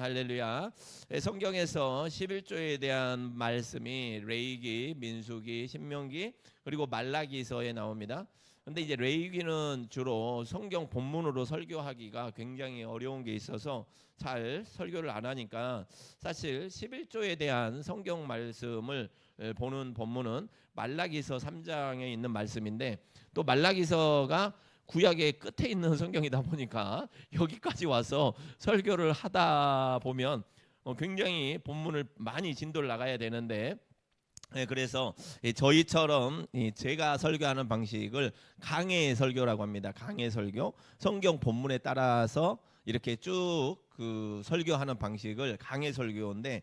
할렐루야. 성경에서 11조에 대한 말씀이 레위기, 민수기, 신명기 그리고 말라기서에 나옵니다. 근데 이제 레위기는 주로 성경 본문으로 설교하기가 굉장히 어려운 게 있어서 잘 설교를 안 하니까 사실 11조에 대한 성경 말씀을 보는 본문은 말라기서 3장에 있는 말씀인데, 또 말라기서가 구약의 끝에 있는 성경이다 보니까 여기까지 와서 설교를 하다 보면 굉장히 본문을 많이 진도를 나가야 되는데, 그래서 저희처럼 제가 설교하는 방식을 강해 설교라고 합니다. 강해 설교, 성경 본문에 따라서 이렇게 쭉 그 설교하는 방식을 강해 설교인데,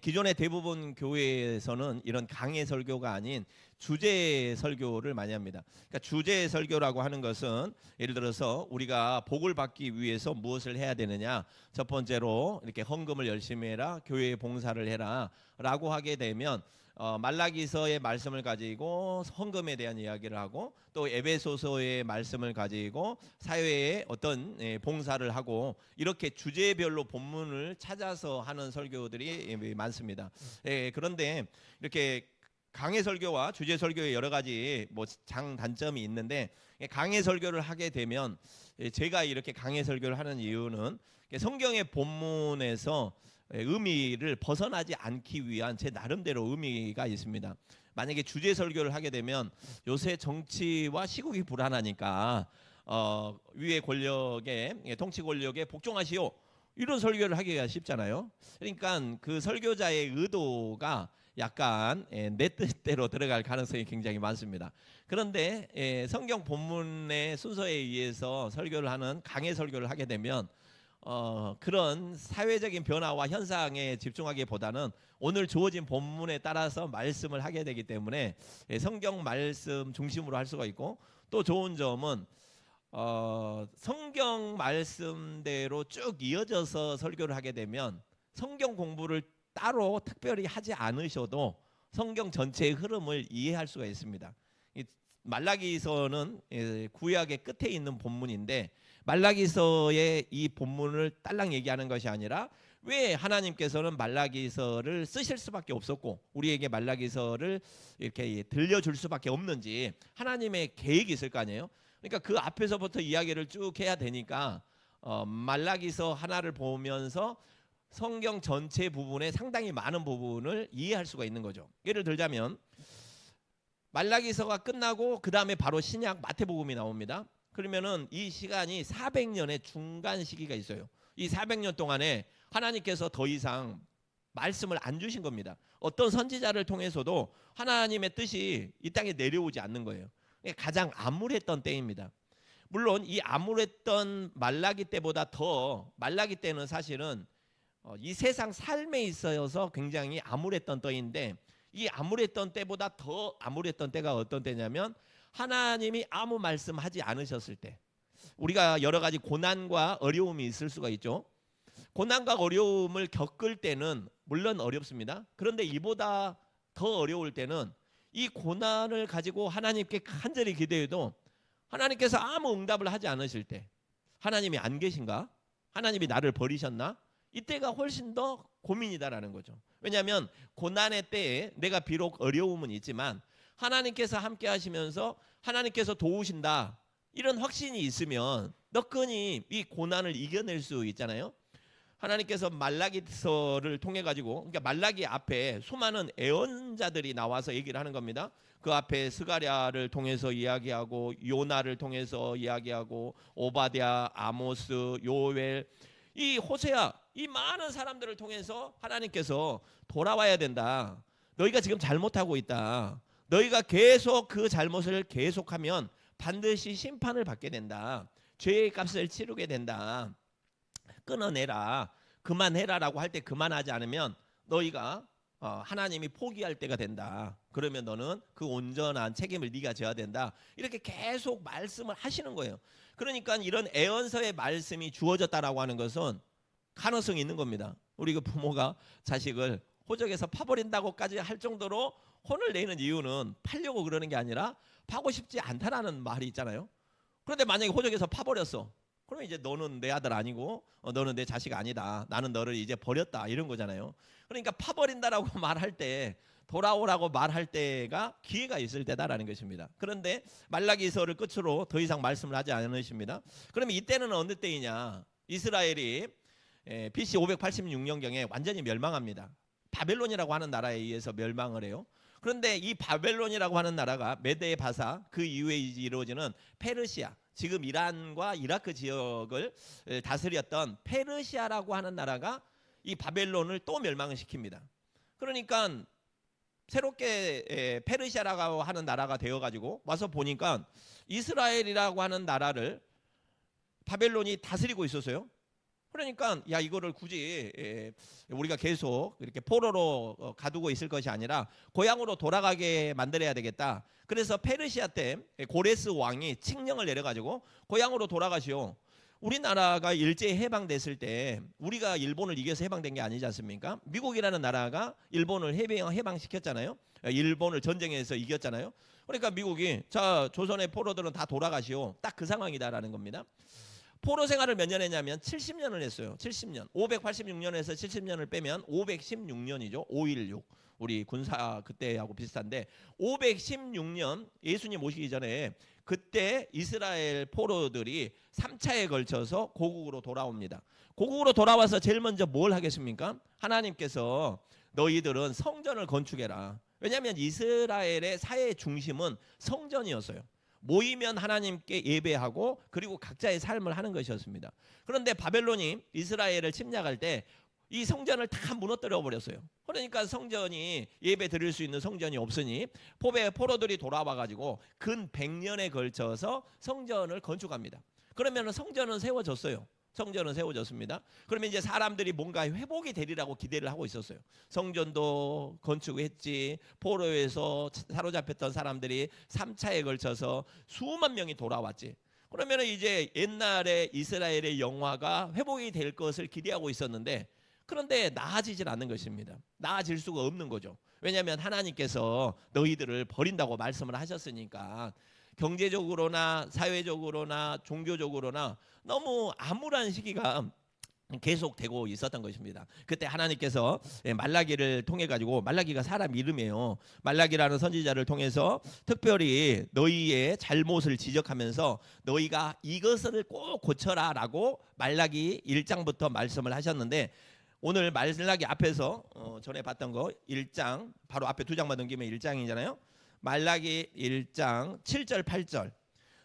기존의 대부분 교회에서는 이런 강해 설교가 아닌 주제 설교를 많이 합니다. 그러니까 주제 설교라고 하는 것은, 예를 들어서 우리가 복을 받기 위해서 무엇을 해야 되느냐, 첫 번째로 이렇게 헌금을 열심히 해라, 교회에 봉사를 해라 라고 하게 되면 말라기서의 말씀을 가지고 헌금에 대한 이야기를 하고, 또 에베소서의 말씀을 가지고 사회에 어떤 봉사를 하고, 이렇게 주제별로 본문을 찾아서 하는 설교들이 많습니다. 그런데 이렇게 강해 설교와 주제 설교의 여러 가지 장단점이 있는데, 강해 설교를 하게 되면, 제가 이렇게 강해 설교를 하는 이유는 성경의 본문에서 의미를 벗어나지 않기 위한 제 나름대로 의미가 있습니다. 만약에 주제 설교를 하게 되면 요새 정치와 시국이 불안하니까 위의 권력에, 통치 권력에 복종하시오, 이런 설교를 하기가 쉽잖아요. 그러니까 그 설교자의 의도가 약간 내 뜻대로 들어갈 가능성이 굉장히 많습니다. 그런데 성경 본문의 순서에 의해서 설교를 하는 강해 설교를 하게 되면 그런 사회적인 변화와 현상에 집중하기보다는 오늘 주어진 본문에 따라서 말씀을 하게 되기 때문에 성경 말씀 중심으로 할 수가 있고, 또 좋은 점은 성경 말씀대로 쭉 이어져서 설교를 하게 되면 성경 공부를 따로 특별히 하지 않으셔도 성경 전체의 흐름을 이해할 수가 있습니다. 말라기서는 구약의 끝에 있는 본문인데, 말라기서의 이 본문을 딸랑 얘기하는 것이 아니라 왜 하나님께서는 말라기서를 쓰실 수밖에 없었고 우리에게 말라기서를 이렇게 들려줄 수밖에 없는지 하나님의 계획이 있을 거 아니에요. 그러니까 그 앞에서부터 이야기를 쭉 해야 되니까 말라기서 하나를 보면서 성경 전체 부분의 상당히 많은 부분을 이해할 수가 있는 거죠. 예를 들자면 말라기서가 끝나고 그 다음에 바로 신약 마태복음이 나옵니다. 그러면은 이 시간이 400년의 중간 시기가 있어요. 이 400년 동안에 하나님께서 더 이상 말씀을 안 주신 겁니다. 어떤 선지자를 통해서도 하나님의 뜻이 이 땅에 내려오지 않는 거예요. 가장 암울했던 때입니다. 물론 이 암울했던 말라기 때보다 더, 말라기 때는 사실은 이 세상 삶에 있어서 굉장히 암울했던 때인데, 이 암울했던 때보다 더 암울했던 때가 어떤 때냐면 하나님이 아무 말씀하지 않으셨을 때. 우리가 여러 가지 고난과 어려움이 있을 수가 있죠. 고난과 어려움을 겪을 때는 물론 어렵습니다. 그런데 이보다 더 어려울 때는 이 고난을 가지고 하나님께 간절히 기도해도 하나님께서 아무 응답을 하지 않으실 때, 하나님이 안 계신가? 하나님이 나를 버리셨나? 이때가 훨씬 더 고민이다라는 거죠. 왜냐하면 고난의 때에 내가 비록 어려움은 있지만 하나님께서 함께 하시면서 하나님께서 도우신다, 이런 확신이 있으면 너끈히 이 고난을 이겨낼 수 있잖아요. 하나님께서 말라기서를 통해 가지고, 그러니까 말라기 앞에 수많은 예언자들이 나와서 얘기를 하는 겁니다. 그 앞에 스가랴를 통해서 이야기하고, 요나를 통해서 이야기하고, 오바댜, 아모스, 요엘, 이 호세아, 이 많은 사람들을 통해서 하나님께서 돌아와야 된다, 너희가 지금 잘못하고 있다, 너희가 계속 그 잘못을 계속하면 반드시 심판을 받게 된다, 죄의 값을 치르게 된다, 끊어내라, 그만해라 라고 할 때 그만하지 않으면 너희가 하나님이 포기할 때가 된다, 그러면 너는 그 온전한 책임을 네가 져야 된다, 이렇게 계속 말씀을 하시는 거예요. 그러니까 이런 애언서의 말씀이 주어졌다라고 하는 것은 가능성이 있는 겁니다. 우리 그 부모가 자식을 호적에서 파버린다고까지 할 정도로 혼을 내는 이유는 팔려고 그러는 게 아니라 파고 싶지 않다라는 말이 있잖아요. 그런데 만약에 호적에서 파버렸어, 그러면 이제 너는 내 아들 아니고 너는 내 자식 아니다. 나는 너를 이제 버렸다. 이런 거잖아요. 그러니까 파버린다라고 말할 때 돌아오라고 말할 때가 기회가 있을 때다라는 것입니다. 그런데 말라기서를 끝으로 더 이상 말씀을 하지 않으십니다. 그러면 이때는 어느 때이냐? 이스라엘이 BC 586년경에 완전히 멸망합니다. 바벨론이라고 하는 나라에 의해서 멸망을 해요. 그런데 이 바벨론이라고 하는 나라가 메데 바사 그 이후에 이루어지는 페르시아, 지금 이란과 이라크 지역을 다스렸던 페르시아라고 하는 나라가 이 바벨론을 또 멸망을 시킵니다. 그러니까 새롭게 페르시아라고 하는 나라가 되어가지고 와서 보니까 이스라엘이라고 하는 나라를 바벨론이 다스리고 있었어요. 그러니까 야 이거를 굳이 우리가 계속 이렇게 포로로 가두고 있을 것이 아니라 고향으로 돌아가게 만들어야 되겠다. 그래서 페르시아 때 고레스 왕이 칙령을 내려가지고 고향으로 돌아가시오. 우리나라가 일제 해방됐을 때 우리가 일본을 이겨서 해방된 게 아니지 않습니까? 미국이라는 나라가 일본을 해방시켰잖아요. 일본을 전쟁에서 이겼잖아요. 그러니까 미국이 자 조선의 포로들은 다 돌아가시오. 딱 그 상황이다라는 겁니다. 포로 생활을 몇 년 했냐면 70년을 했어요. 70년. 586년에서 70년을 빼면 516년이죠. 516. 우리 군사 그때하고 비슷한데 516년 예수님 오시기 전에 그때 이스라엘 포로들이 3차에 걸쳐서 고국으로 돌아옵니다. 고국으로 돌아와서 제일 먼저 뭘 하겠습니까? 하나님께서 너희들은 성전을 건축해라. 왜냐하면 이스라엘의 사회의 중심은 성전이었어요. 모이면 하나님께 예배하고 그리고 각자의 삶을 하는 것이었습니다. 그런데 바벨론이 이스라엘을 침략할 때 이 성전을 다 무너뜨려 버렸어요. 그러니까 성전이 예배 드릴 수 있는 성전이 없으니 포로들이 돌아와 가지고 근 100년에 걸쳐서 성전을 건축합니다. 그러면 성전은 세워졌어요. 성전은 세워졌습니다. 그러면 이제 사람들이 뭔가 회복이 되리라고 기대를 하고 있었어요. 성전도 건축했지. 포로에서 사로잡혔던 사람들이 3차에 걸쳐서 수만 명이 돌아왔지. 그러면 이제 옛날에 이스라엘의 영화가 회복이 될 것을 기대하고 있었는데 그런데 나아지질 않는 것입니다. 나아질 수가 없는 거죠. 왜냐하면 하나님께서 너희들을 버린다고 말씀을 하셨으니까 경제적으로나 사회적으로나 종교적으로나 너무 암울한 시기가 계속되고 있었던 것입니다. 그때 하나님께서 말라기를 통해 가지고 말라기가 사람 이름이에요. 말라기라는 선지자를 통해서 특별히 너희의 잘못을 지적하면서 너희가 이것을 꼭 고쳐라라고 말라기 1장부터 말씀을 하셨는데 오늘 말라기 앞에서 전에 봤던 거 1장 바로 앞에 2장만 넘기면 1장이잖아요. 말라기 1장 7절 8절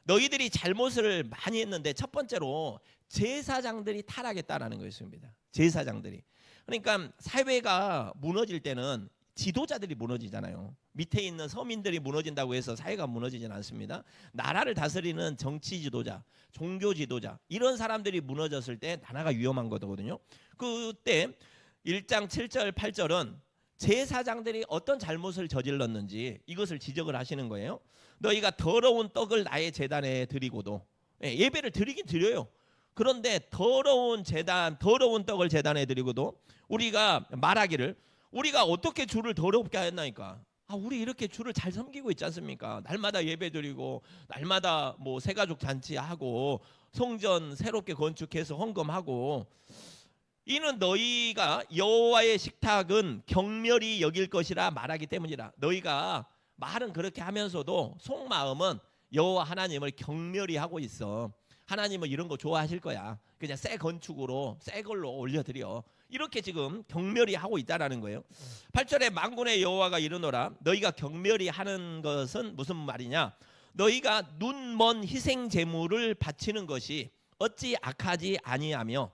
너희들이 잘못을 많이 했는데 첫 번째로 제사장들이 타락했다라는 것입니다. 제사장들이. 그러니까 사회가 무너질 때는 지도자들이 무너지잖아요. 밑에 있는 서민들이 무너진다고 해서 사회가 무너지진 않습니다. 나라를 다스리는 정치 지도자, 종교 지도자 이런 사람들이 무너졌을 때 나라가 위험한 거거든요. 그때 1장 7절 8절은 제사장들이 어떤 잘못을 저질렀는지 이것을 지적을 하시는 거예요. 너희가 더러운 떡을 나의 제단에 드리고도 예배를 드리긴 드려요. 그런데 더러운 떡을 제단에 드리고도 우리가 말하기를 우리가 어떻게 주를 더럽게 하였나이까? 우리 이렇게 주를 잘 섬기고 있지 않습니까? 날마다 예배드리고 날마다 뭐 새가족 잔치하고 성전 새롭게 건축해서 헌금하고 이는 너희가 여호와의 식탁은 경멸히 여길 것이라 말하기 때문이라. 너희가 말은 그렇게 하면서도 속마음은 여호와 하나님을 경멸히 하고 있어. 하나님은 이런 거 좋아하실 거야. 그냥 새 건축으로 새 걸로 올려드려. 이렇게 지금 경멸히 하고 있다라는 거예요. 8절에 만군의 여호와가 이르노라. 너희가 경멸히 하는 것은 무슨 말이냐? 너희가 눈먼 희생 제물을 바치는 것이 어찌 악하지 아니하며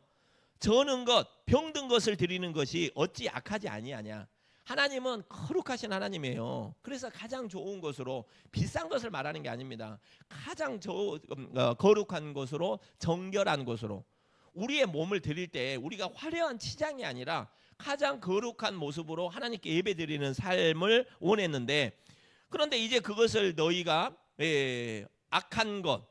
저는 것 병든 것을 드리는 것이 어찌 악하지 아니하냐. 하나님은 거룩하신 하나님이에요. 그래서 가장 좋은 것으로 비싼 것을 말하는 게 아닙니다. 가장 거룩한 것으로 정결한 것으로 우리의 몸을 드릴 때 우리가 화려한 치장이 아니라 가장 거룩한 모습으로 하나님께 예배드리는 삶을 원했는데 그런데 이제 그것을 너희가 악한 것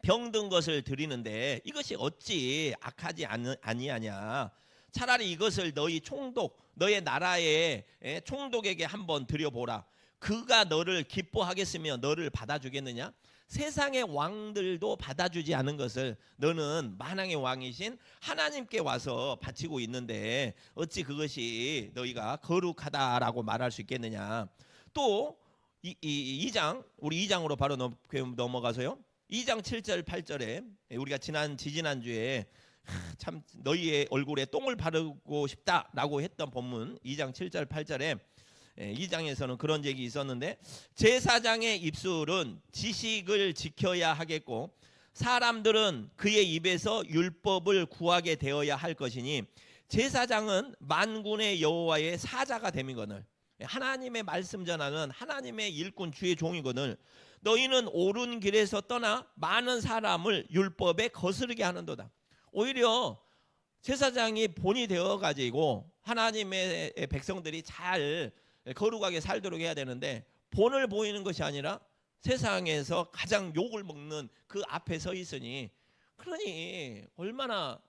병든 것을 드리는데 이것이 어찌 악하지 아니하냐. 차라리 이것을 너희 총독 너의 나라의 총독에게 한번 드려보라. 그가 너를 기뻐하겠으며 너를 받아주겠느냐. 세상의 왕들도 받아주지 않은 것을 너는 만왕의 왕이신 하나님께 와서 바치고 있는데 어찌 그것이 너희가 거룩하다라고 말할 수 있겠느냐. 또 2장, 우리 2장으로 바로 넘어가서요. 2장 7절 8절에 우리가 지난주에 참 너희의 얼굴에 똥을 바르고 싶다라고 했던 본문 2장 7절 8절에 2장에서는 그런 얘기 있었는데, 제사장의 입술은 지식을 지켜야 하겠고 사람들은 그의 입에서 율법을 구하게 되어야 할 것이니 제사장은 만군의 여호와의 사자가 됨이거늘. 하나님의 말씀 전하는 하나님의 일꾼 주의 종이거늘. 너희는 옳은 길에서 떠나 많은 사람을 율법에 거스르게 하는도다. 오히려 제사장이 본이 되어 가지고 하나님의 백성들이 잘 거룩하게 살도록 해야 되는데, 본을 보이는 것이 아니라 세상에서 가장 욕을 먹는 그 앞에 서 있으니, 그러니 얼마나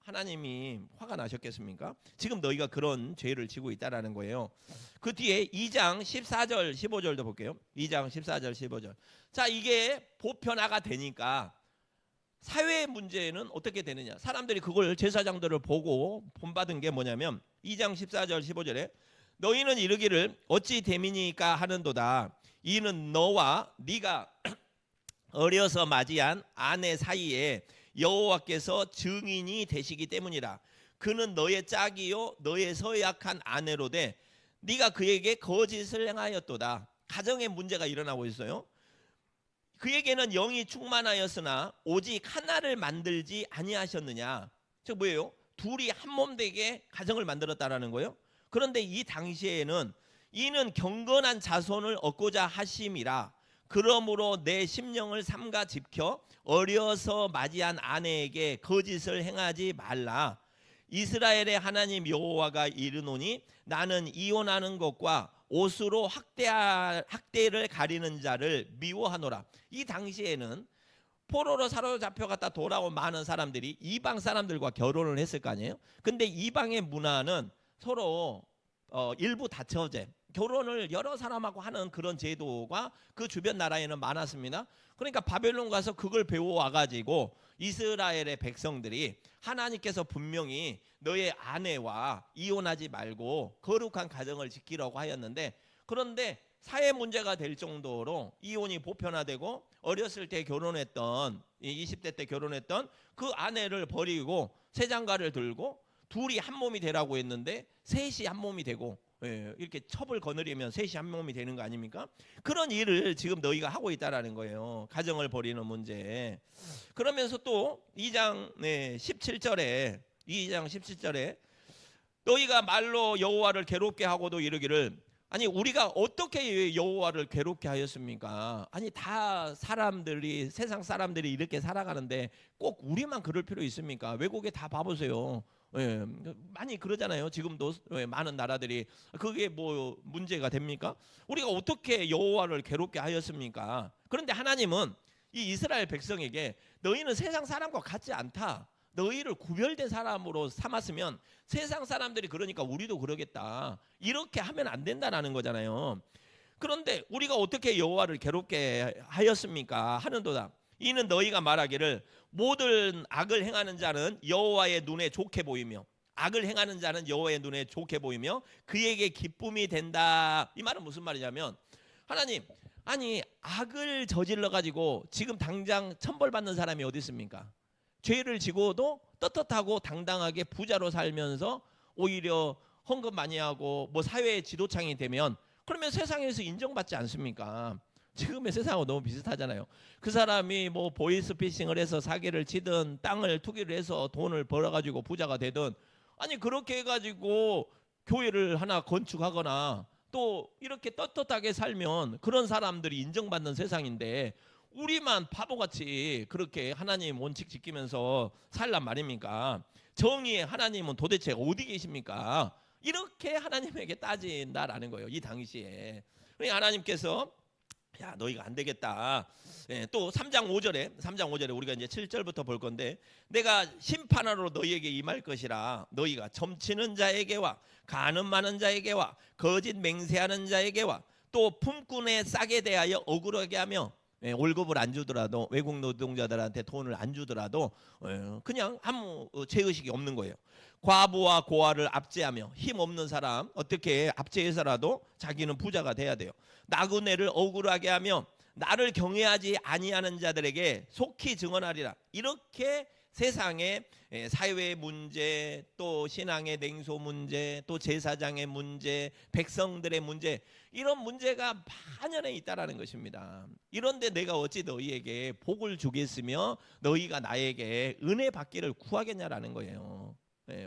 하나님이 화가 나셨겠습니까? 지금 너희가 그런 죄를 지고 있다라는 거예요. 그 뒤에 2장 14절 15절도 볼게요. 2장 14절 15절. 자, 이게 보편화가 되니까 사회의 문제는 어떻게 되느냐. 사람들이 그걸, 제사장들을 보고 본받은 게 뭐냐면 2장 14절 15절에 너희는 이르기를 어찌 됨이니까 하는도다. 이는 너와 네가 어려서 맞이한 아내 사이에 여호와께서 증인이 되시기 때문이라. 그는 너의 짝이요 너의 서약한 아내로되 네가 그에게 거짓을 행하였도다. 가정에 문제가 일어나고 있어요. 그에게는 영이 충만하였으나 오직 하나를 만들지 아니하셨느냐. 저 뭐예요? 둘이 한 몸 되게 가정을 만들었다라는 거예요. 그런데 이 당시에는 이는 경건한 자손을 얻고자 하심이라. 그러므로 내 심령을 삼가 지켜 어려서 맞이한 아내에게 거짓을 행하지 말라. 이스라엘의 하나님 여호와가 이르노니 나는 이혼하는 것과 옷으로 학대를 가리는 자를 미워하노라. 이 당시에는 포로로 사로잡혀갔다 돌아온 많은 사람들이 이방 사람들과 결혼을 했을 거 아니에요. 근데 이방의 문화는 서로 일부 다처제, 결혼을 여러 사람하고 하는 그런 제도가 그 주변 나라에는 많았습니다. 그러니까 바벨론 가서 그걸 배워와 가지고 이스라엘의 백성들이 하나님께서 분명히 너의 아내와 이혼하지 말고 거룩한 가정을 지키라고 하였는데, 그런데 사회 문제가 될 정도로 이혼이 보편화되고 어렸을 때 결혼했던 20대 때 결혼했던 그 아내를 버리고 새 장가를 들고 둘이 한 몸이 되라고 했는데 셋이 한 몸이 되고, 이렇게 첩을 거느리면 셋이 한 몸이 되는 거 아닙니까? 그런 일을 지금 너희가 하고 있다라는 거예요. 가정을 버리는 문제. 그러면서 또 2장 17절에 2장 17절에 너희가 말로 여호와를 괴롭게 하고도 이르기를, 아니 우리가 어떻게 여호와를 괴롭게 하였습니까? 아니 다 사람들이, 세상 사람들이 이렇게 살아가는데 꼭 우리만 그럴 필요 있습니까? 외국에 다 봐보세요. 많이 그러잖아요. 지금도 많은 나라들이. 그게 뭐 문제가 됩니까? 우리가 어떻게 여호와를 괴롭게 하였습니까? 그런데 하나님은 이 이스라엘 백성에게 너희는 세상 사람과 같지 않다. 너희를 구별된 사람으로 삼았으면 세상 사람들이 그러니까 우리도 그러겠다. 이렇게 하면 안 된다는 거잖아요. 그런데 우리가 어떻게 여호와를 괴롭게 하였습니까? 하는도다. 이는 너희가 말하기를 모든 악을 행하는 자는 여호와의 눈에 좋게 보이며, 악을 행하는 자는 여호와의 눈에 좋게 보이며 그에게 기쁨이 된다. 이 말은 무슨 말이냐면, 하나님, 아니 악을 저질러 가지고 지금 당장 천벌받는 사람이 어디 있습니까? 죄를 지고도 떳떳하고 당당하게 부자로 살면서 오히려 헌금 많이 하고 뭐 사회의 지도창이 되면, 그러면 세상에서 인정받지 않습니까? 지금의 세상하고 너무 비슷하잖아요. 그 사람이 뭐 보이스피싱을 해서 사기를 치든 땅을 투기를 해서 돈을 벌어가지고 부자가 되든, 아니 그렇게 해가지고 교회를 하나 건축하거나 또 이렇게 떳떳하게 살면 그런 사람들이 인정받는 세상인데, 우리만 바보같이 그렇게 하나님 원칙 지키면서 살란 말입니까? 정의의 하나님은 도대체 어디 계십니까? 이렇게 하나님에게 따진다라는 거예요. 이 당시에. 그러니까 하나님께서 야 너희가 안 되겠다. 또 3장 5절에 우리가 이제 7절부터 볼 건데, 내가 심판하러 너희에게 임할 것이라. 너희가 점치는 자에게와 간음 많은 자에게와 거짓 맹세하는 자에게와 또 품꾼의 싹에 대하여 억울하게 하며 월급을 안 주더라도 외국 노동자들한테 돈을 안 주더라도 그냥 아무 죄의식이 없는 거예요. 과부와 고아를 압제하며 힘없는 사람 어떻게 압제해서라도 자기는 부자가 돼야 돼요. 나그네를 억울하게 하며 나를 경외하지 아니하는 자들에게 속히 증언하리라. 이렇게 세상의 사회의 문제, 또 신앙의 냉소 문제, 또 제사장의 문제, 백성들의 문제, 이런 문제가 만연해 있다라는 것입니다. 이런데 내가 어찌 너희에게 복을 주겠으며 너희가 나에게 은혜 받기를 구하겠냐라는 거예요.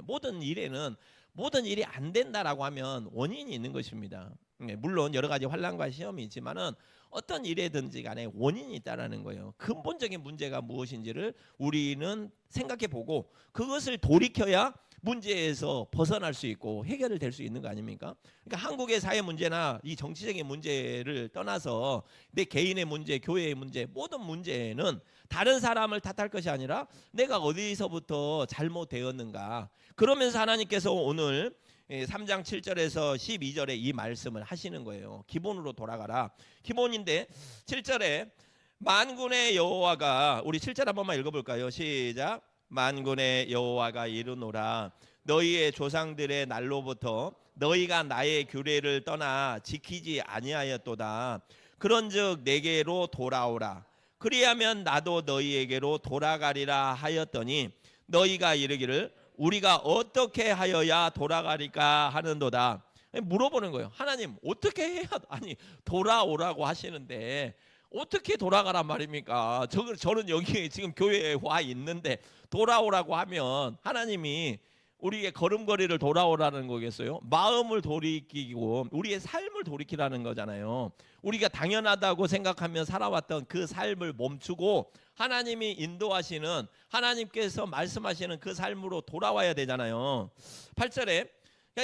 모든 일에는 모든 일이 안 된다라고 하면 원인이 있는 것입니다. 물론 여러 가지 환난과 시험이 있지만은 어떤 일에든지 간에 원인이 있다라는 거예요. 근본적인 문제가 무엇인지를 우리는 생각해 보고 그것을 돌이켜야 문제에서 벗어날 수 있고 해결을 될 수 있는 거 아닙니까? 그러니까 한국의 사회 문제나 이 정치적인 문제를 떠나서 내 개인의 문제, 교회의 문제, 모든 문제는 다른 사람을 탓할 것이 아니라 내가 어디서부터 잘못되었는가. 그러면서 하나님께서 오늘 3장 7절에서 12절에 이 말씀을 하시는 거예요. 기본으로 돌아가라. 기본인데 7절에 만군의 여호와가, 우리 7절 한 번만 읽어볼까요? 시작. 만군의 여호와가 이르노라. 너희의 조상들의 날로부터 너희가 나의 규례를 떠나 지키지 아니하였도다. 그런즉 내게로 돌아오라. 그리하면 나도 너희에게로 돌아가리라 하였더니 너희가 이르기를 우리가 어떻게 하여야 돌아가리까 하는도다. 물어보는 거예요. 하나님 어떻게 해야, 아니 돌아오라고 하시는데 어떻게 돌아가란 말입니까? 저는 여기 지금 교회에 와 있는데 돌아오라고 하면 하나님이 우리의 걸음걸이를 돌아오라는 거겠어요? 마음을 돌이키고 우리의 삶을 돌이키라는 거잖아요. 우리가 당연하다고 생각하며 살아왔던 그 삶을 멈추고 하나님이 인도하시는, 하나님께서 말씀하시는 그 삶으로 돌아와야 되잖아요. 8절에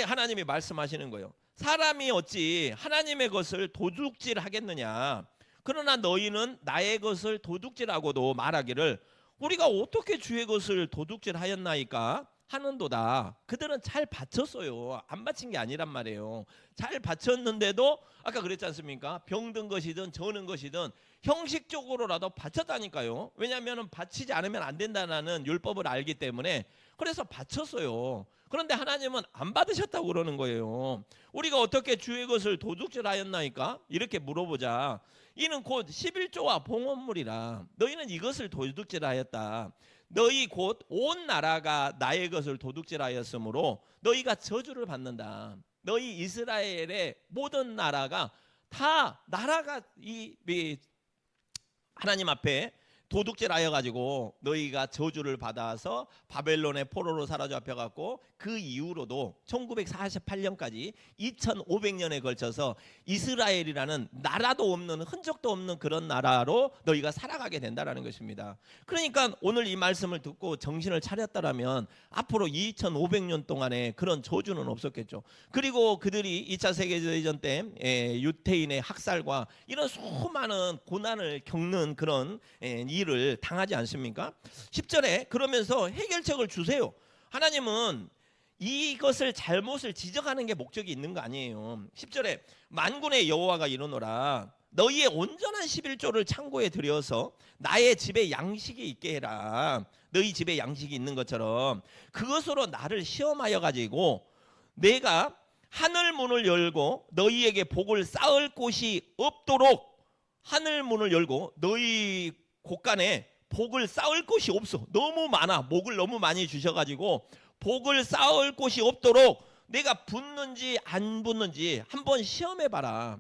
하나님이 말씀하시는 거예요. 사람이 어찌 하나님의 것을 도둑질 하겠느냐. 그러나 너희는 나의 것을 도둑질하고도 말하기를 우리가 어떻게 주의 것을 도둑질 하였나이까 하는도다. 그들은 잘 바쳤어요. 안 바친 게 아니란 말이에요. 잘 바쳤는데도 아까 그랬지 않습니까? 병든 것이든 저는 것이든 형식적으로라도 바쳤다니까요. 왜냐하면 바치지 않으면 안 된다는 율법을 알기 때문에 그래서 바쳤어요. 그런데 하나님은 안 받으셨다고 그러는 거예요. 우리가 어떻게 주의 것을 도둑질하였나이까? 이렇게 물어보자. 이는 곧 11조와 봉헌물이라. 너희는 이것을 도둑질하였다. 너희 곧 온 나라가 나의 것을 도둑질하였으므로 너희가 저주를 받는다. 너희 이스라엘의 모든 나라가 다 나라가 이 하나님 앞에 도둑질하여 가지고 너희가 저주를 받아서 바벨론의 포로로 사로잡혀 갖고 그 이후로도 1948년까지 2500년에 걸쳐서 이스라엘이라는 나라도 없는 흔적도 없는 그런 나라로 너희가 살아가게 된다라는 것입니다. 그러니까 오늘 이 말씀을 듣고 정신을 차렸다라면 앞으로 2500년 동안에 그런 저주는 없었겠죠. 그리고 그들이 2차 세계대전 때 유태인의 학살과 이런 수많은 고난을 겪는 그런 일을 당하지 않습니까? 10절에 그러면서 해결책을 주세요. 하나님은 이것을 잘못을 지적하는 게 목적이 있는 거 아니에요. 10절에 만군의 여호와가 이르노라. 너희의 온전한 11조를 창고에 들여서 나의 집에 양식이 있게 해라. 너희 집에 양식이 있는 것처럼 그것으로 나를 시험하여 가지고 내가 하늘 문을 열고 너희에게 복을 쌓을 곳이 없도록 하늘 문을 열고 너희 곳간에 복을 쌓을 곳이 없어. 너무 많아. 복을 너무 많이 주셔가지고 복을 쌓을 곳이 없도록 내가 붙는지 안 붙는지 한번 시험해봐라.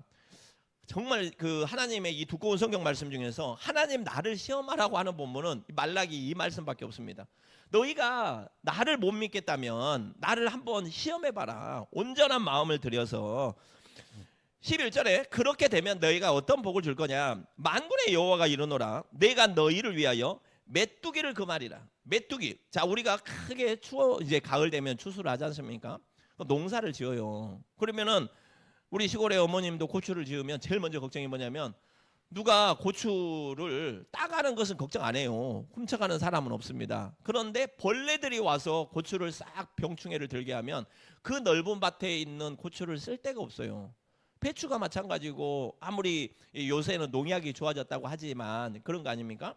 정말 그 하나님의 이 두꺼운 성경 말씀 중에서 하나님 나를 시험하라고 하는 본문은 말라기 이 말씀밖에 없습니다. 너희가 나를 못 믿겠다면 나를 한번 시험해봐라. 온전한 마음을 들여서 11절에 그렇게 되면 너희가 어떤 복을 줄 거냐. 만군의 여호와가 이르노라. 내가 너희를 위하여 메뚜기를 금하리라. 메뚜기. 자, 우리가 크게 추워 이제 가을 되면 추수를 하지 않습니까? 농사를 지어요. 그러면은 우리 시골의 어머님도 고추를 지으면 제일 먼저 걱정이 뭐냐면 누가 고추를 따가는 것은 걱정 안 해요. 훔쳐가는 사람은 없습니다. 그런데 벌레들이 와서 고추를 싹 병충해를 들게 하면 그 넓은 밭에 있는 고추를 쓸 데가 없어요. 배추가 마찬가지고 아무리 요새는 농약이 좋아졌다고 하지만 그런 거 아닙니까?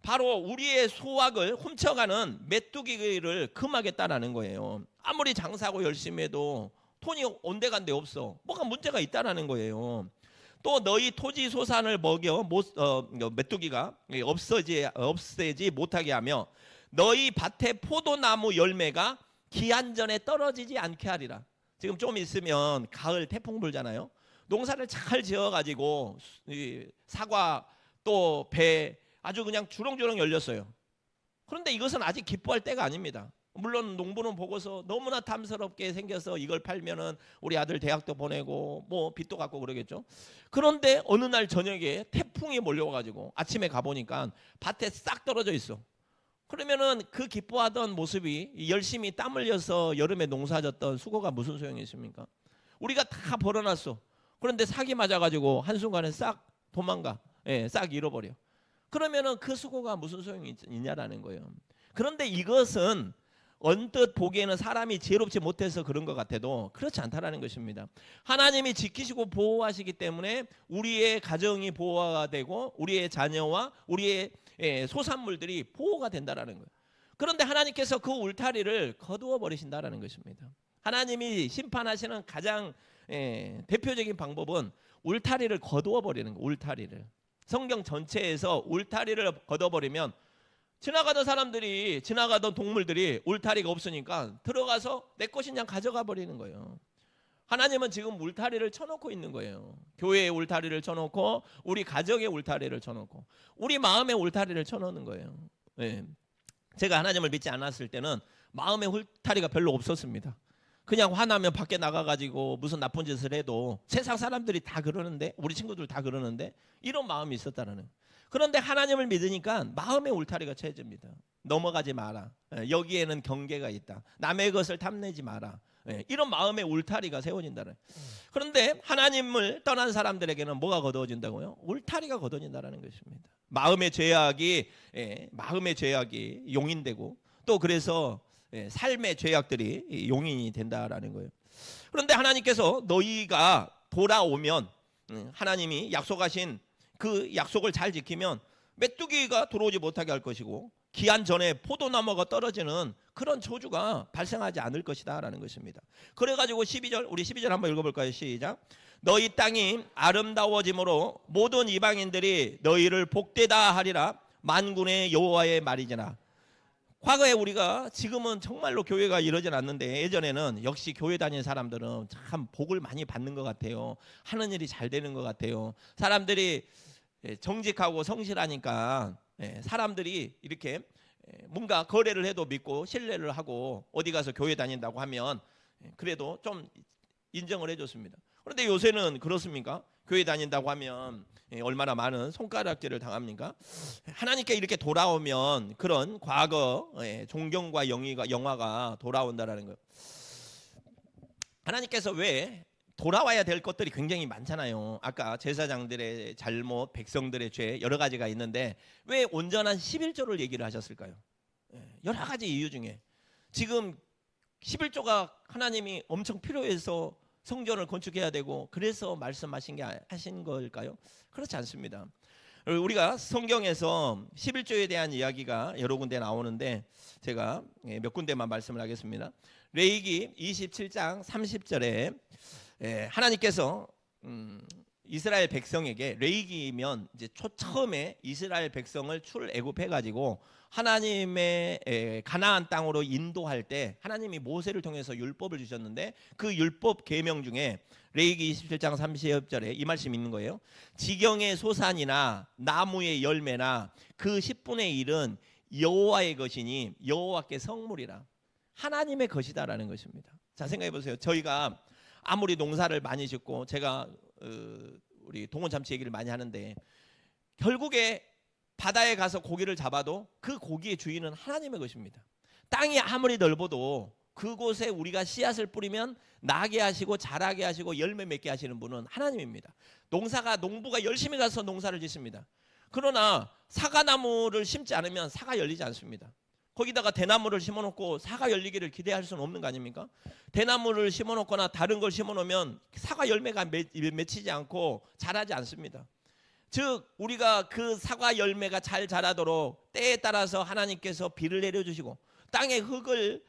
바로 우리의 소확을 훔쳐가는 메뚜기를 금하겠다라는 거예요. 아무리 장사하고 열심히 해도 돈이 온데간데 없어. 뭐가 문제가 있다라는 거예요. 또 너희 토지 소산을 먹여 메뚜기가 없애지 못하게 하며 너희 밭의 포도나무 열매가 기한 전에 떨어지지 않게 하리라. 지금 좀 있으면 가을 태풍 불잖아요. 농사를 잘 지어가지고 사과 또 배 아주 그냥 주렁주렁 열렸어요. 그런데 이것은 아직 기뻐할 때가 아닙니다. 물론 농부는 보고서 너무나 탐스럽게 생겨서 이걸 팔면은 우리 아들 대학도 보내고 뭐 빚도 갚고 그러겠죠. 그런데 어느 날 저녁에 태풍이 몰려와가지고 아침에 가보니까 밭에 싹 떨어져 있어. 그러면은 그 기뻐하던 모습이 열심히 땀 흘려서 여름에 농사졌던 수고가 무슨 소용이 있습니까? 우리가 다 벌어놨어. 그런데 사기 맞아가지고 한순간에 싹 도망가. 싹 잃어버려. 그러면은 그 수고가 무슨 소용이 있냐라는 거예요. 그런데 이것은 언뜻 보기에는 사람이 지혜롭지 못해서 그런 것 같아도 그렇지 않다라는 것입니다. 하나님이 지키시고 보호하시기 때문에 우리의 가정이 보호가 되고 우리의 자녀와 우리의 소산물들이 보호가 된다라는 거예요. 그런데 하나님께서 그 울타리를 거두어 버리신다라는 것입니다. 하나님이 심판하시는 가장 대표적인 방법은 울타리를 거두어 버리는 거예요. 울타리를. 성경 전체에서 울타리를 걷어버리면 지나가던 사람들이 지나가던 동물들이 울타리가 없으니까 들어가서 내 것인 양 가져가 버리는 거예요. 하나님은 지금 울타리를 쳐놓고 있는 거예요. 교회의 울타리를 쳐놓고 우리 가정의 울타리를 쳐놓고 우리 마음의 울타리를 쳐놓는 거예요. 제가 하나님을 믿지 않았을 때는 마음의 울타리가 별로 없었습니다. 그냥 화나면 밖에 나가가지고 무슨 나쁜 짓을 해도 세상 사람들이 다 그러는데 우리 친구들 다 그러는데 이런 마음이 있었다는. 그런데 하나님을 믿으니까 마음의 울타리가 채워집니다. 넘어가지 마라. 여기에는 경계가 있다. 남의 것을 탐내지 마라. 이런 마음의 울타리가 세워진다는. 그런데 하나님을 떠난 사람들에게는 뭐가 거두어진다고요? 울타리가 거두어진다는 것입니다. 마음의 죄악이 용인되고 또 그래서 삶의 죄악들이 용인이 된다라는 거예요. 그런데 하나님께서 너희가 돌아오면 하나님이 약속하신 그 약속을 잘 지키면 메뚜기가 들어오지 못하게 할 것이고 기한 전에 포도나무가 떨어지는 그런 저주가 발생하지 않을 것이다 라는 것입니다. 그래가지고 12절 우리 12절 한번 읽어볼까요? 시작. 너희 땅이 아름다워짐으로 모든 이방인들이 너희를 복되다 하리라. 만군의 여호와의 말이지나. 과거에 우리가 지금은 정말로 교회가 이러진 않는데 예전에는 역시 교회 다니는 사람들은 참 복을 많이 받는 것 같아요. 하는 일이 잘 되는 것 같아요. 사람들이 정직하고 성실하니까 사람들이 이렇게 뭔가 거래를 해도 믿고 신뢰를 하고 어디 가서 교회 다닌다고 하면 그래도 좀 인정을 해줬습니다. 그런데 요새는 그렇습니까? 교회 다닌다고 하면 얼마나 많은 손가락질을 당합니까? 하나님께 이렇게 돌아오면 그런 과거 존경과 영화가 돌아온다라는 거예요. 하나님께서 왜 돌아와야 될 것들이 굉장히 많잖아요. 아까 제사장들의 잘못, 백성들의 죄 여러 가지가 있는데 왜 온전한 11조를 얘기를 하셨을까요? 여러 가지 이유 중에 지금 11조가 하나님이 엄청 필요해서 성전을 건축해야 되고 그래서 말씀하신 게 하신 걸까요? 그렇지 않습니다. 우리가 성경에서 11조에 대한 이야기가 여러 군데 나오는데 제가 몇 군데만 말씀을 하겠습니다. 레위기 27장 30절에 하나님께서 이스라엘 백성에게 레위기면 이제 처음에 이스라엘 백성을 출애굽해 가지고 하나님의 가나안 땅으로 인도할 때 하나님이 모세를 통해서 율법을 주셨는데 그 율법 계명 중에 레위기 27장 30절에 이 말씀이 있는 거예요. 지경의 소산이나 나무의 열매나 그 10분의 1은 여호와의 것이니 여호와께 성물이라. 하나님의 것이다라는 것입니다. 자, 생각해 보세요. 저희가 아무리 농사를 많이 짓고 제가 우리 동원참치 얘기를 많이 하는데 결국에 바다에 가서 고기를 잡아도 그 고기의 주인은 하나님의 것입니다. 땅이 아무리 넓어도 그곳에 우리가 씨앗을 뿌리면 나게 하시고 자라게 하시고 열매 맺게 하시는 분은 하나님입니다. 농부가 열심히 가서 농사를 짓습니다. 그러나 사과나무를 심지 않으면 사가 열리지 않습니다. 거기다가 대나무를 심어놓고 사과 열리기를 기대할 수는 없는 거 아닙니까? 대나무를 심어놓거나 다른 걸 심어놓으면 사과 열매가 맺히지 않고 자라지 않습니다. 즉 우리가 그 사과 열매가 잘 자라도록 때에 따라서 하나님께서 비를 내려주시고 땅의 흙을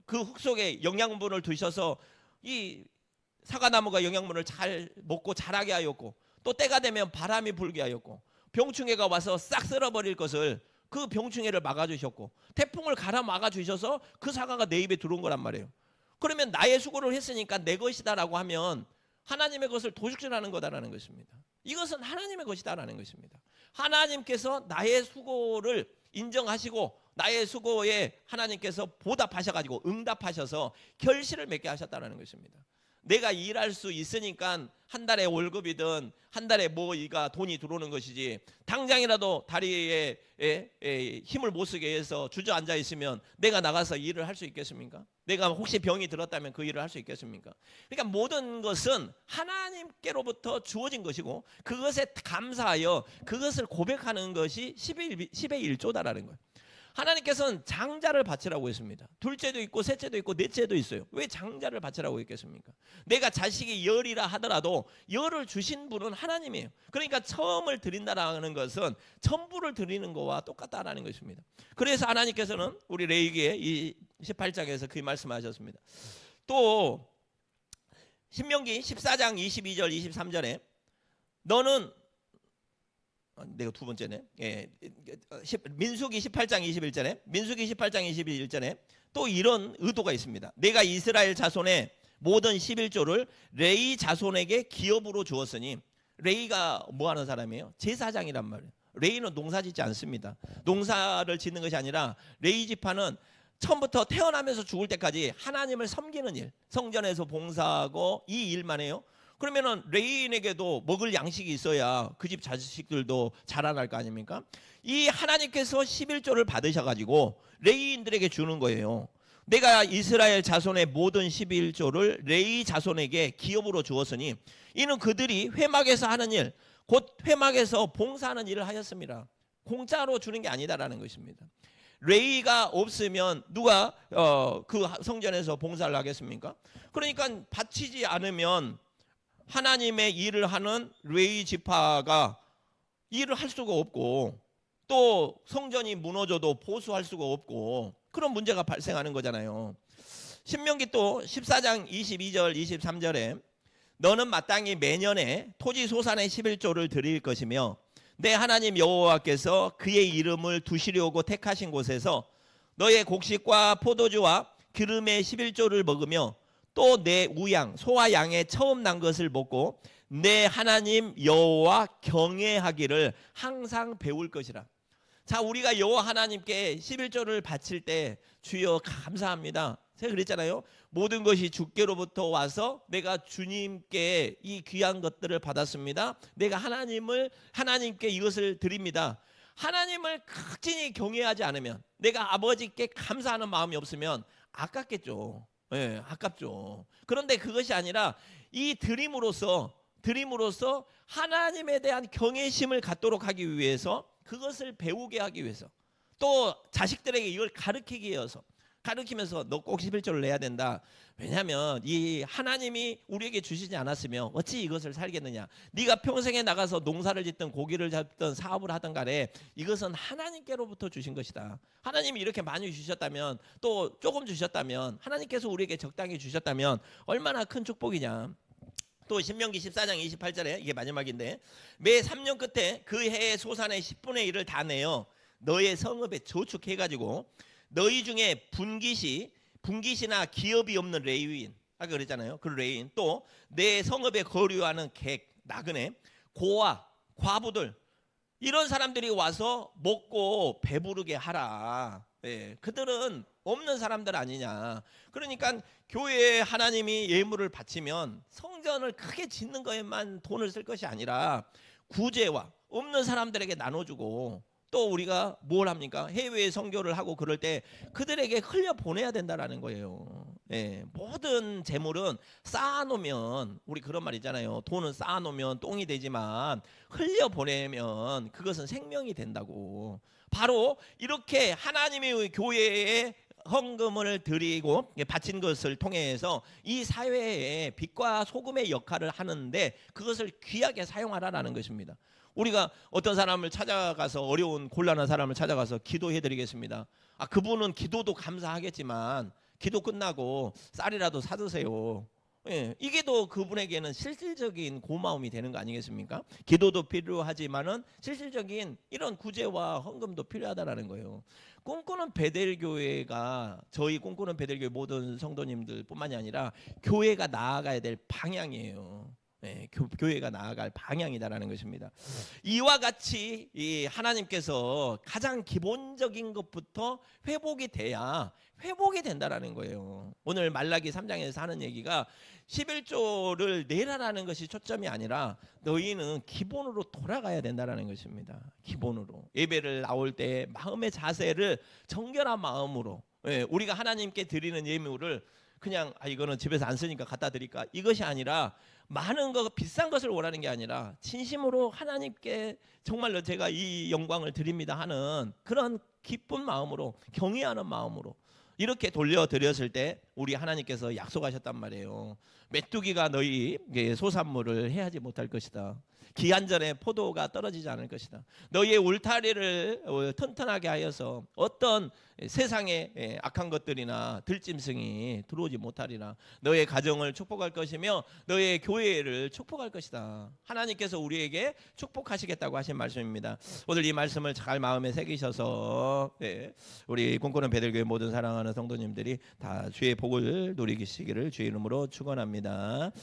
그 흙 속에 영양분을 두셔서 이 사과나무가 영양분을 잘 먹고 자라게 하였고, 또 때가 되면 바람이 불게 하였고, 병충해가 와서 싹 쓸어버릴 것을 그 병충해를 막아주셨고, 태풍을 갈아 막아주셔서 그 사과가 내 입에 들어온 거란 말이에요. 그러면 나의 수고를 했으니까 내 것이다라고 하면 하나님의 것을 도둑질하는 거다라는 것입니다. 이것은 하나님의 것이다라는 것입니다. 하나님께서 나의 수고를 인정하시고 나의 수고에 하나님께서 보답하셔가지고 응답하셔서 결실을 맺게 하셨다는 것입니다. 내가 일할 수 있으니까 한 달에 월급이든 한 달에 뭐가 돈이 들어오는 것이지, 당장이라도 다리에 힘을 못 쓰게 해서 주저앉아 있으면 내가 나가서 일을 할 수 있겠습니까? 내가 혹시 병이 들었다면 그 일을 할 수 있겠습니까? 그러니까 모든 것은 하나님께로부터 주어진 것이고 그것에 감사하여 그것을 고백하는 것이 10의 1조다라는 거예요. 하나님께서는 장자를 바치라고 했습니다. 둘째도 있고 셋째도 있고 넷째도 있어요. 왜 장자를 바치라고 했겠습니까? 내가 자식이 열이라 하더라도 열을 주신 분은 하나님이에요. 그러니까 처음을 드린다라는 것은 전부를 드리는 거와 똑같다라는 것입니다. 그래서 하나님께서는 우리 레위기의 이 18장에서 그 말씀하셨습니다. 또 신명기 14장 22절 23절에 너는 내가 두 번째네. 민수기 18장 21절에 민수기 18장 21절에 또 이런 의도가 있습니다. 내가 이스라엘 자손의 모든 11조를 레위 자손에게 기업으로 주었으니, 레위가 뭐 하는 사람이에요? 제사장이란 말이에요. 레위는 농사 짓지 않습니다. 농사를 짓는 것이 아니라 레위 지파는 처음부터 태어나면서 죽을 때까지 하나님을 섬기는 일, 성전에서 봉사하고 이 일만 해요. 그러면은 레위인에게도 먹을 양식이 있어야 그 집 자식들도 자라날 거 아닙니까? 이 하나님께서 11조를 받으셔가지고 레위인들에게 주는 거예요. 내가 이스라엘 자손의 모든 11조를 레위 자손에게 기업으로 주었으니 이는 그들이 회막에서 하는 일, 곧 회막에서 봉사하는 일을 하였습니다. 공짜로 주는 게 아니다라는 것입니다. 레위가 없으면 누가 그 성전에서 봉사를 하겠습니까? 그러니까 바치지 않으면 하나님의 일을 하는 레위 지파가 일을 할 수가 없고, 또 성전이 무너져도 보수할 수가 없고, 그런 문제가 발생하는 거잖아요. 신명기 또 14장 22절 23절에 너는 마땅히 매년에 토지 소산의 11조를 드릴 것이며 내 하나님 여호와께서 그의 이름을 두시려고 택하신 곳에서 너의 곡식과 포도주와 기름의 11조를 먹으며 또 내 우양 소와 양의 처음 난 것을 먹고 내 하나님 여호와 경외하기를 항상 배울 것이라. 자, 우리가 여호와 하나님께 11조를 바칠 때 주여 감사합니다. 제가 그랬잖아요. 모든 것이 주께로부터 와서 내가 주님께 이 귀한 것들을 받았습니다. 내가 하나님께 이것을 드립니다. 하나님을 극진히 경외하지 않으면, 내가 아버지께 감사하는 마음이 없으면 아깝겠죠. 예, 아깝죠. 그런데 그것이 아니라 이 드림으로써 하나님에 대한 경외심을 갖도록 하기 위해서, 그것을 배우게 하기 위해서, 또 자식들에게 이걸 가르치면서 너 꼭 11조를 내야 된다. 왜냐하면 이 하나님이 우리에게 주시지 않았으면 어찌 이것을 살겠느냐. 네가 평생에 나가서 농사를 짓든 고기를 잡든 사업을 하든 간에 이것은 하나님께로부터 주신 것이다. 하나님이 이렇게 많이 주셨다면, 또 조금 주셨다면, 하나님께서 우리에게 적당히 주셨다면 얼마나 큰 축복이냐. 또 신명기 14장 28절에 이게 마지막인데 매 3년 끝에 그 해의 소산의 10분의 1을 다 내어 너의 성읍에 저축해가지고 너희 중에 분깃이나 기업이 없는 레위인, 아까 그랬잖아요. 그 레위인, 또 내 성읍에 거류하는 객, 나그네, 고아, 과부들, 이런 사람들이 와서 먹고 배부르게 하라. 예, 그들은 없는 사람들 아니냐. 그러니까 교회에 하나님이 예물을 바치면 성전을 크게 짓는 거에만 돈을 쓸 것이 아니라 구제와 없는 사람들에게 나눠주고, 또 우리가 뭘 합니까? 해외에 선교를 하고 그럴 때 그들에게 흘려 보내야 된다라는 거예요. 예, 모든 재물은 쌓아놓으면, 우리 그런 말 있잖아요. 돈은 쌓아놓으면 똥이 되지만 흘려 보내면 그것은 생명이 된다고. 바로 이렇게 하나님의 교회에 헌금을 드리고 바친 것을 통해서 이 사회에 빛과 소금의 역할을 하는데 그것을 귀하게 사용하라라는 것입니다. 우리가 어떤 사람을 찾아가서, 어려운 곤란한 사람을 찾아가서 기도해 드리겠습니다. 그분은 기도도 감사하겠지만 기도 끝나고 쌀이라도 사드세요. 예, 이게 더 그분에게는 실질적인 고마움이 되는 거 아니겠습니까? 기도도 필요하지만은 실질적인 이런 구제와 헌금도 필요하다라는 거예요. 꿈꾸는 베델교회가, 저희 꿈꾸는 베델교회 모든 성도님들뿐만이 아니라 교회가 나아가야 될 방향이에요. 예, 교회가 나아갈 방향이다라는 것입니다. 이와 같이 이 하나님께서 가장 기본적인 것부터 회복이 돼야 회복이 된다라는 거예요. 오늘 말라기 3장에서 하는 얘기가 11조를 내라라는 것이 초점이 아니라 너희는 기본으로 돌아가야 된다라는 것입니다. 기본으로 예배를 나올 때 마음의 자세를 정결한 마음으로, 우리가 하나님께 드리는 예물을 그냥 이거는 집에서 안 쓰니까 갖다 드릴까, 이것이 아니라 많은 거, 비싼 것을 원하는 게 아니라 진심으로 하나님께 정말로 제가 이 영광을 드립니다 하는 그런 기쁜 마음으로, 경외하는 마음으로 이렇게 돌려드렸을 때 우리 하나님께서 약속하셨단 말이에요. 메뚜기가 너희 소산물을 해하지 못할 것이다. 기한 전에 포도가 떨어지지 않을 것이다. 너희의 울타리를 튼튼하게 하여서 어떤 세상의 악한 것들이나 들짐승이 들어오지 못하리라. 너의 가정을 축복할 것이며 너의 교회를 축복할 것이다. 하나님께서 우리에게 축복하시겠다고 하신 말씀입니다. 오늘 이 말씀을 잘 마음에 새기셔서 우리 꿈꾸는 베델교회 모든 사랑하는 성도님들이 다 주의 복을 누리시기를 주의 이름으로 축원합니다.